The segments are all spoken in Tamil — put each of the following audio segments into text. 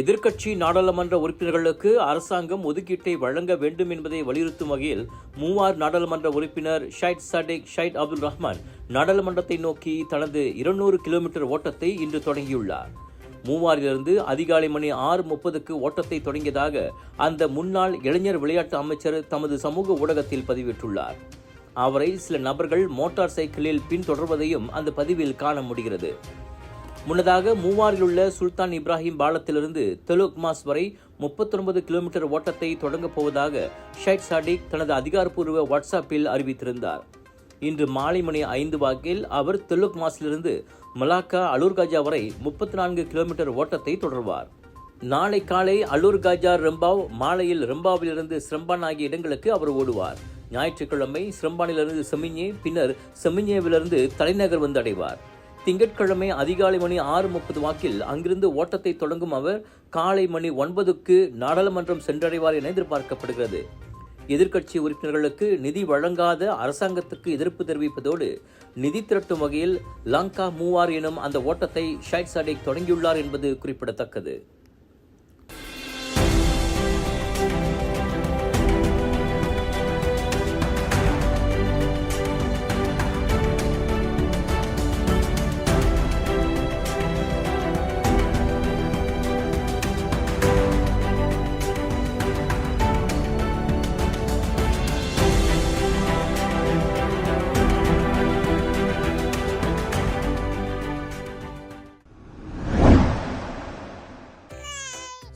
எதிர்க்கட்சி நாடாளுமன்ற உறுப்பினர்களுக்கு அரசாங்கம் ஒதுக்கீட்டை வழங்க வேண்டும் என்பதை வலியுறுத்தும் வகையில் மூவார் நாடாளுமன்ற உறுப்பினர் ஷைட் சடேக் ஷைட் அப்துல் ரஹ்மான் நாடாளுமன்றத்தை நோக்கி தனது 200 கிலோமீட்டர் ஓட்டத்தை இன்று தொடங்கியுள்ளார். மூவாரிலிருந்து அதிகாலை மணி 6:30க்கு ஓட்டத்தை தொடங்கியதாக அந்த முன்னாள் இளைஞர் விளையாட்டு அமைச்சர் தமது சமூக ஊடகத்தில் பதிவிட்டுள்ளார். அவரை சில நபர்கள் மோட்டார் சைக்கிளில் பின்தொடர்வதையும் அந்த பதிவில் காண முடிகிறது. முன்னதாக மூவாரில் உள்ள சுல்தான் இப்ராஹிம் பாலத்திலிருந்து தெலுக் மாஸ் வரை 39 கிலோமீட்டர் ஓட்டத்தை தொடங்கப் போவதாக ஷைட் சாடிக் தனது அதிகாரப்பூர்வ வாட்ஸ்அப்பில் அறிவித்திருந்தார். இன்று மாலை மணி 5 வாக்கில் அவர் தெலுக் மாஸிலிருந்து மலாக்கா அலூர்காஜா வரை 34 கிலோமீட்டர் ஓட்டத்தை தொடர்வார். நாளை காலை அலூர்காஜா ரெம்பாவ், மாலையில் ரெம்பாவிலிருந்து சிரம்பான் ஆகிய இடங்களுக்கு அவர் ஓடுவார். ஞாயிற்றுக்கிழமை சிரம்பானிலிருந்து செமிஞ்ஞே, பின்னர் செமிஞ்ஞேவிலிருந்து தலைநகர் வந்து அடைவார். திங்கட்கிழமை அதிகாலை மணி 6:30 வாக்கில் அங்கிருந்து ஓட்டத்தை தொடங்கும் அவர் காலை மணி 9க்கு நாடாளுமன்றம் சென்றடைவார் என எதிர்பார்க்கப்படுகிறது. எதிர்க்கட்சி உறுப்பினர்களுக்கு நிதி வழங்காத அரசாங்கத்துக்கு எதிர்ப்பு தெரிவிப்பதோடு நிதி திரட்டும் வகையில் லங்கா மூவார் எனும் அந்த ஓட்டத்தை ஷைட் சாடேக் தொடங்கியுள்ளார் என்பது குறிப்பிடத்தக்கது.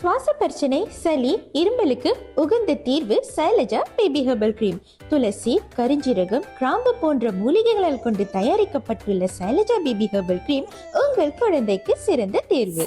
சுவாச பிரச்சனை, சளி, இருமலுக்கு உகந்த தீர்வு சைலஜா பேபி ஹெர்பல் கிரீம். துளசி, கரிஞ்சீரகம், கிராம்பு போன்ற மூலிகைகளால் கொண்டு தயாரிக்கப்பட்டுள்ள சைலஜா பேபி ஹெர்பல் கிரீம் உங்கள் குழந்தைக்கு சிறந்த தேர்வு.